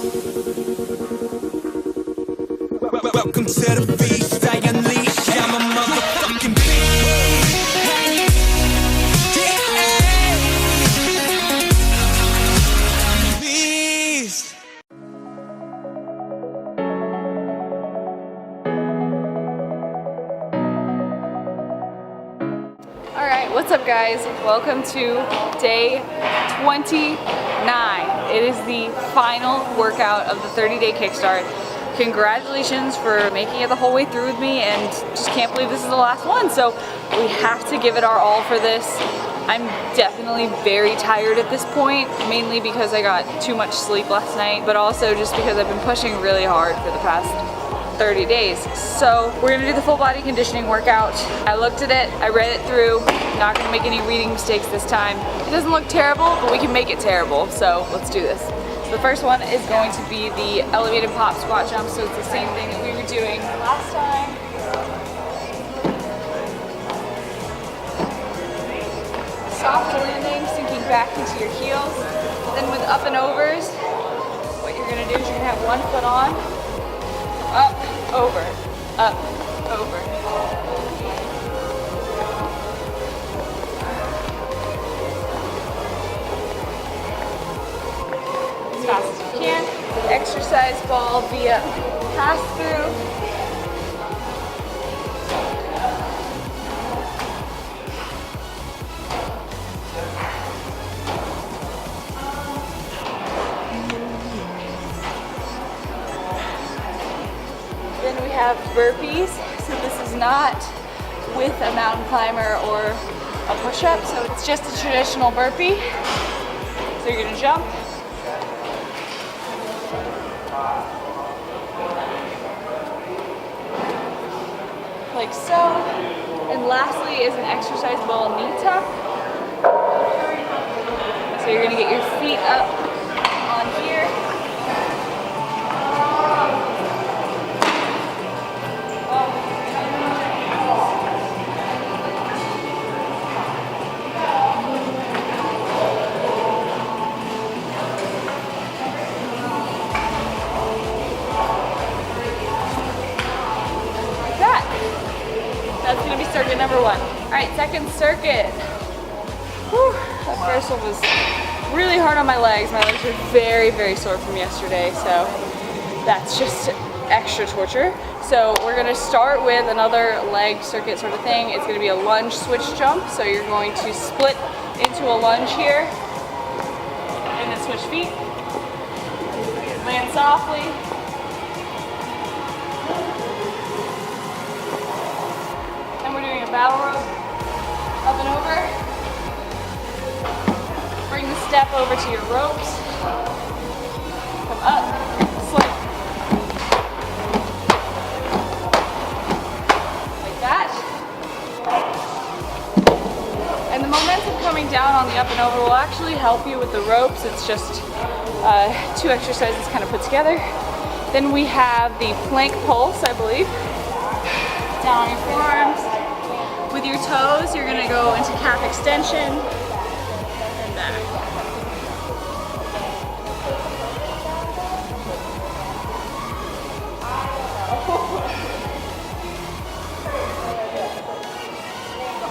Welcome to the beast, I unleash, I'm a motherfucking beast. Alright, what's up guys? Welcome to day 29. It is the final workout of the 30-day kickstart. Congratulations for making it the whole way through with me, and just can't believe this is the last one. So we have to give it our all for this. I'm definitely very tired at this point, mainly because I got too much sleep last night, but also just because I've been pushing really hard for the past 30 days. So we're gonna do the full body conditioning workout. I looked at it, I read it through, not gonna make any reading mistakes this time. It doesn't look terrible, but we can make it terrible, so let's do this. So the first one is going to be the elevated pop squat jump, so it's the same thing that we were doing last time. Soft landing, sinking back into your heels. Then with up and overs, what you're gonna do is you're gonna have one foot on, up, over, up, over. As fast as you can. Exercise ball via pass through. Then we have burpees. So this is not with a mountain climber or a push-up, so it's just a traditional burpee. So you're gonna jump. Like so. And lastly is an exercise ball knee tuck. So you're gonna get your feet up on here. That's gonna be circuit number one. All right, second circuit. Whew, that first one was really hard on my legs. My legs were very, very sore from yesterday, so that's just extra torture. So we're gonna start with another leg circuit sort of thing. It's gonna be a lunge switch jump. So you're going to split into a lunge here, and then switch feet. Land softly. Battle rope, up and over. Bring the step over to your ropes. Come up, slip. Like that. And the momentum coming down on the up and over will actually help you with the ropes. It's just two exercises kind of put together. Then we have the plank pulse, I believe. Down on your forearms. With your toes, you're gonna go into calf extension and back.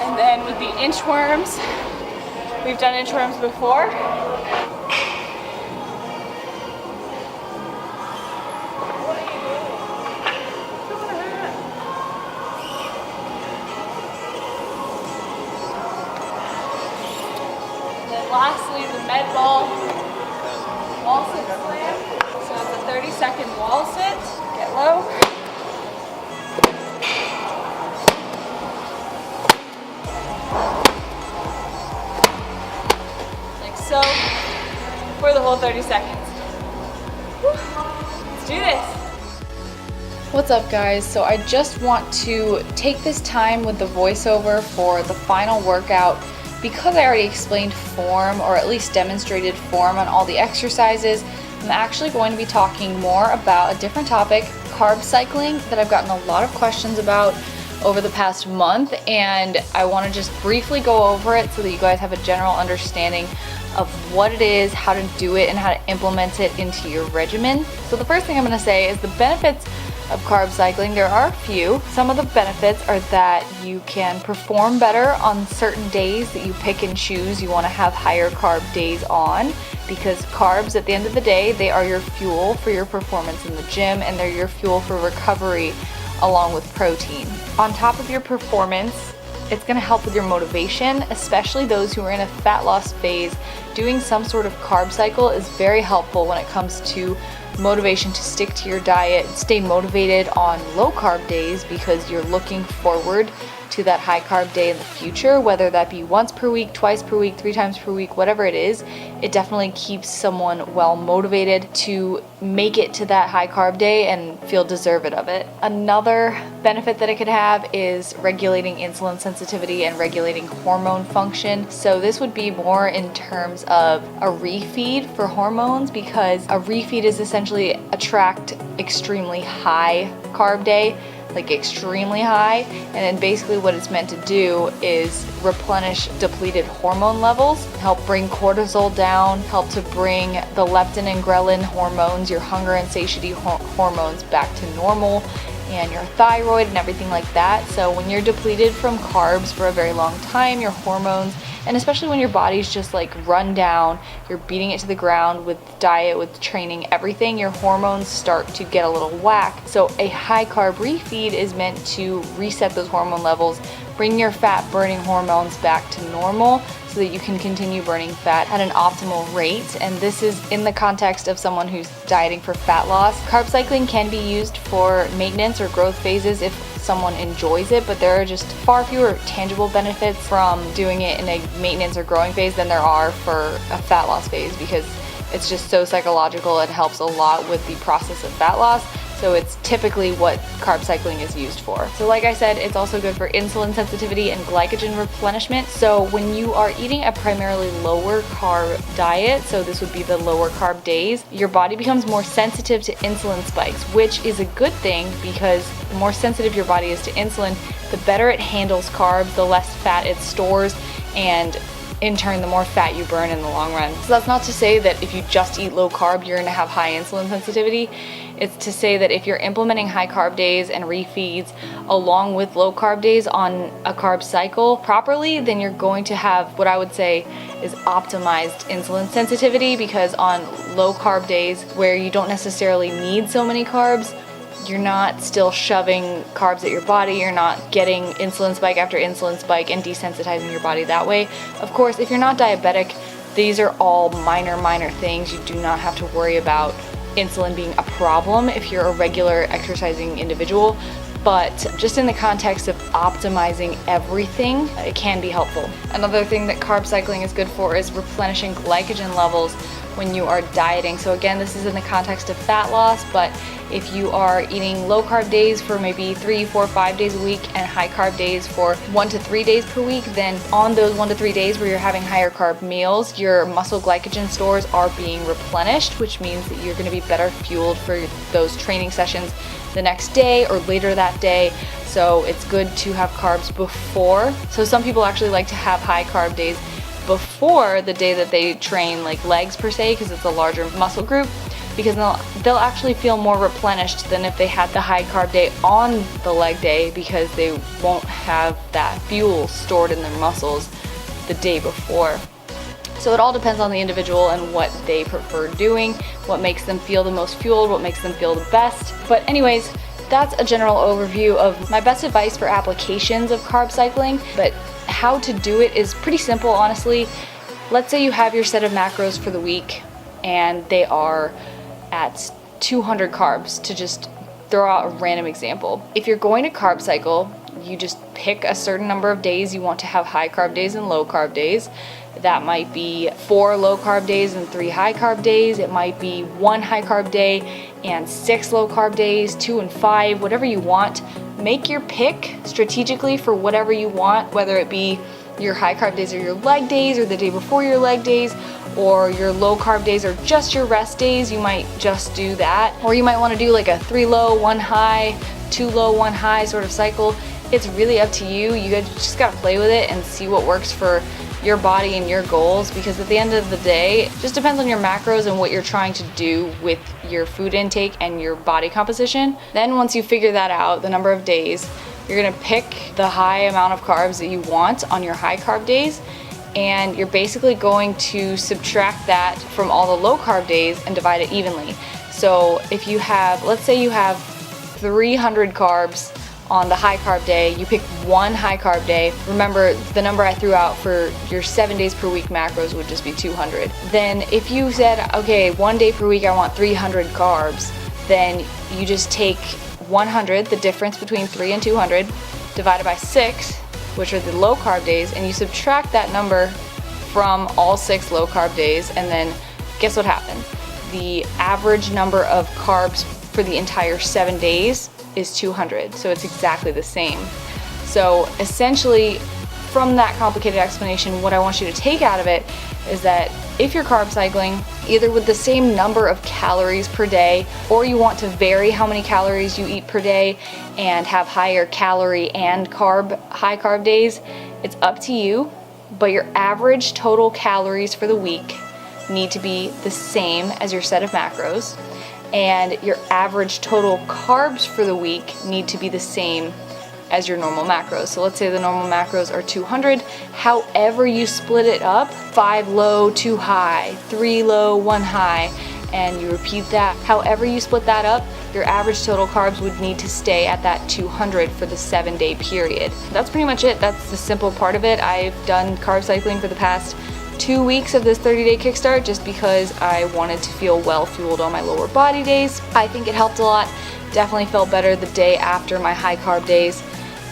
And then with the inchworms, we've done inchworms before. Lastly, the med ball wall sit slam. So it's a 30-second wall sit. Get low. Like so for the whole 30 seconds. Whew. Let's do this. What's up guys? So I just want to take this time with the voiceover for the final workout. Because I already explained form, or at least demonstrated form on all the exercises, I'm actually going to be talking more about a different topic, carb cycling, that I've gotten a lot of questions about over the past month, and I want to just briefly go over it so that you guys have a general understanding of what it is, how to do it, and how to implement it into your regimen. So the first thing I'm going to say is the benefits of carb cycling. There are a few. Some of the benefits are that you can perform better on certain days that you pick and choose. You want to have higher carb days on, because carbs at the end of the day, they are your fuel for your performance in the gym, and they're your fuel for recovery along with protein. On top of your performance, it's going to help with your motivation, especially those who are in a fat loss phase. Doing some sort of carb cycle is very helpful when it comes to motivation to stick to your diet, stay motivated on low carb days, because you're looking forward to that high carb day in the future, whether that be once per week, twice per week, 3 times per week, whatever it is. It definitely keeps someone well motivated to make it to that high carb day and feel deserving of it. Another benefit that it could have is regulating insulin sensitivity and regulating hormone function. So this would be more in terms of a refeed for hormones, because a refeed is essentially a tracked extremely high carb day, like extremely high, and then basically what it's meant to do is replenish depleted hormone levels, help bring cortisol down, help to bring the leptin and ghrelin hormones, your hunger and satiety hormones, back to normal, and your thyroid and everything like that. So when you're depleted from carbs for a very long time, your hormones, and especially when your body's just like run down, you're beating it to the ground with diet, with training, everything, your hormones start to get a little whack. So a high carb refeed is meant to reset those hormone levels, bring your fat burning hormones back to normal, so that you can continue burning fat at an optimal rate. And this is in the context of someone who's dieting for fat loss. Carb cycling can be used for maintenance or growth phases if someone enjoys it, but there are just far fewer tangible benefits from doing it in a maintenance or growing phase than there are for a fat loss phase, because it's just so psychological. It helps a lot with the process of fat loss. So it's typically what carb cycling is used for. So like I said, it's also good for insulin sensitivity and glycogen replenishment. So when you are eating a primarily lower carb diet, so this would be the lower carb days, your body becomes more sensitive to insulin spikes, which is a good thing, because the more sensitive your body is to insulin, the better it handles carbs, the less fat it stores, and in turn, the more fat you burn in the long run. So that's not to say that if you just eat low carb, you're gonna have high insulin sensitivity. It's to say that if you're implementing high carb days and refeeds along with low carb days on a carb cycle properly, then you're going to have what I would say is optimized insulin sensitivity, because on low carb days where you don't necessarily need so many carbs, you're not still shoving carbs at your body, you're not getting insulin spike after insulin spike and desensitizing your body that way. Of course, if you're not diabetic, these are all minor things. You do not have to worry about insulin being a problem if you're a regular exercising individual, but just in the context of optimizing everything, it can be helpful. Another thing that carb cycling is good for is replenishing glycogen levels when you are dieting. So again, this is in the context of fat loss, but if you are eating low carb days for maybe 3, 4, 5 days a week and high carb days for 1 to 3 days per week, then on those 1 to 3 days where you're having higher carb meals, your muscle glycogen stores are being replenished, which means that you're gonna be better fueled for those training sessions the next day or later that day. So it's good to have carbs before. So some people actually like to have high carb days before the day that they train, like legs per se, because it's a larger muscle group, because they'll actually feel more replenished than if they had the high carb day on the leg day, because they won't have that fuel stored in their muscles the day before. So it all depends on the individual and what they prefer doing, what makes them feel the most fueled, what makes them feel the best. But anyways, that's a general overview of my best advice for applications of carb cycling. But how to do it is pretty simple, honestly. Let's say you have your set of macros for the week and they are at 200 carbs, to just throw out a random example. If you're going to carb cycle, you just pick a certain number of days you want to have high carb days and low carb days. That might be 4 low carb days and 3 high carb days. It might be 1 high carb day and 6 low carb days, 2 and 5, whatever you want. Make your pick strategically for whatever you want, whether it be your high carb days or your leg days or the day before your leg days, or your low carb days or just your rest days. You might just do that. Or you might want to do like a 3 low, 1 high, 2 low, 1 high sort of cycle. It's really up to you. You just gotta play with it and see what works for your body and your goals, because at the end of the day, it just depends on your macros and what you're trying to do with your food intake and your body composition. Then once you figure that out, the number of days, you're gonna pick the high amount of carbs that you want on your high carb days, and you're basically going to subtract that from all the low carb days and divide it evenly. So if you have, let's say you have 300 carbs on the high carb day, you pick one high carb day. Remember, the number I threw out for your 7 days per week macros would just be 200. Then if you said, okay, 1 day per week I want 300 carbs, then you just take 100, the difference between 3 and 200, divided by 6, which are the low carb days, and you subtract that number from all 6 low carb days, and then guess what happens? The average number of carbs for the entire 7 days is 200, so it's exactly the same. So essentially, from that complicated explanation, what I want you to take out of it is that if you're carb cycling, either with the same number of calories per day, or you want to vary how many calories you eat per day and have higher calorie and high carb days, it's up to you, but your average total calories for the week need to be the same as your set of macros, and your average total carbs for the week need to be the same as your normal macros. So let's say the normal macros are 200. However you split it up, 5 low, 2 high, 3 low, 1 high, and you repeat that. However you split that up, your average total carbs would need to stay at that 200 for the 7-day period. That's pretty much it. That's the simple part of it. I've done carb cycling for the past 2 weeks of this 30-day kickstart just because I wanted to feel well fueled on my lower body days. I think it helped a lot. Definitely felt better the day after my high carb days,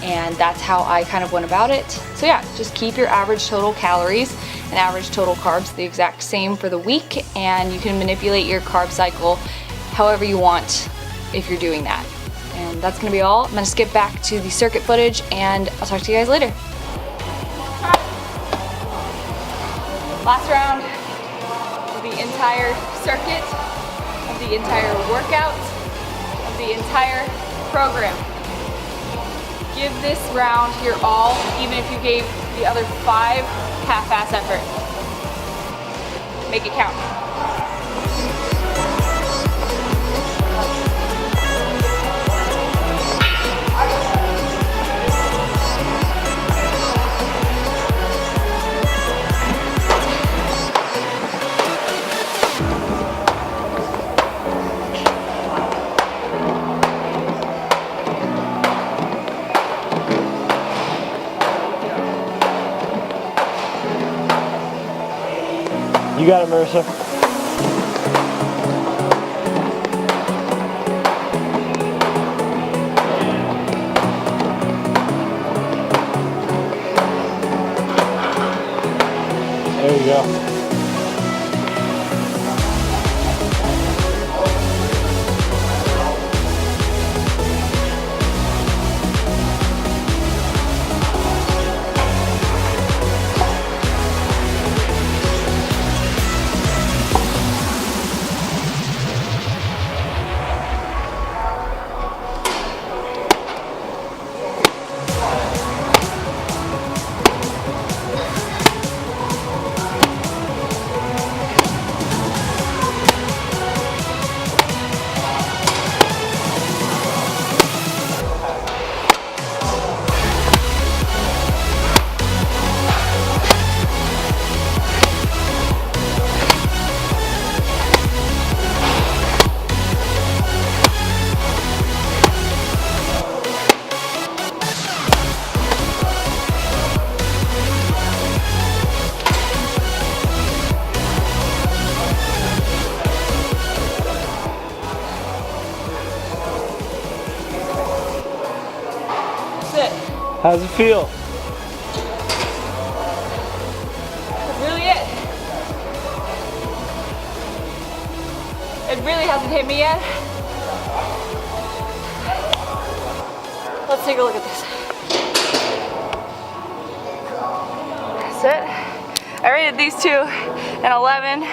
and that's how I kind of went about it. So yeah, just keep your average total calories and average total carbs the exact same for the week, and you can manipulate your carb cycle however you want if you're doing that. And that's gonna be all. I'm gonna skip back to the circuit footage and I'll talk to you guys later. Last round of the entire circuit, of the entire workout, of the entire program. Give this round your all, even if you gave the other 5 half-ass effort. Make it count. You got it, Marissa. There you go. How's it feel? That's really it. It really hasn't hit me yet. Let's take a look at this. That's it. I rated these two an 11.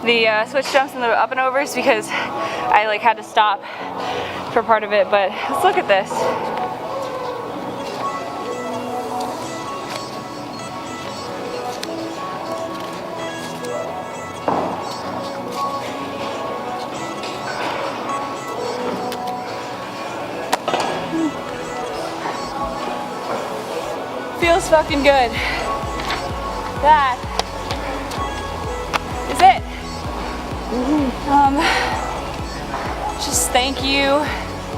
The switch jumps and the up and overs because I had to stop for part of it, but let's look at this. feels fucking good. That is it. Just thank you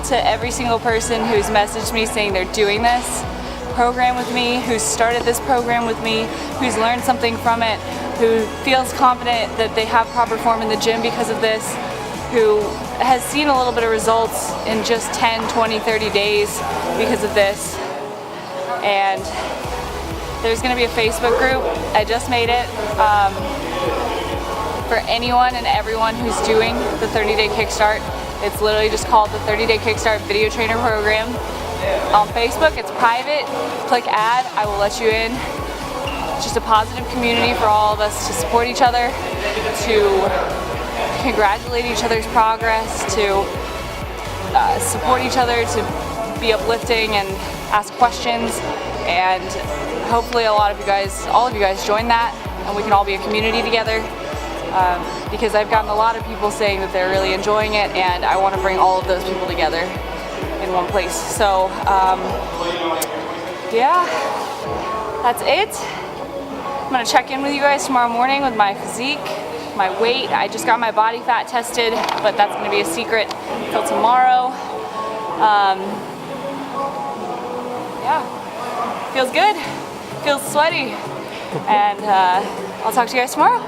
to every single person who's messaged me saying they're doing this program with me, who's started this program with me, who's learned something from it, who feels confident that they have proper form in the gym because of this, who has seen a little bit of results in just 10, 20, 30 days because of this. And there's going to be a Facebook group. I just made it for anyone and everyone who's doing the 30-day Kickstart. It's literally just called the 30-day Kickstart Video Trainer Program. On Facebook, it's private. Click add, I will let you in. It's just a positive community for all of us to support each other, to congratulate each other's progress, to support each other, to be uplifting and ask questions. And hopefully all of you guys join that, and we can all be a community together. Because I've gotten a lot of people saying that they're really enjoying it, and I want to bring all of those people together in one place. So yeah, that's it. I'm gonna check in with you guys tomorrow morning with my physique, my weight. I just got my body fat tested, but that's gonna be a secret until tomorrow. Yeah, feels good, feels sweaty, and I'll talk to you guys tomorrow.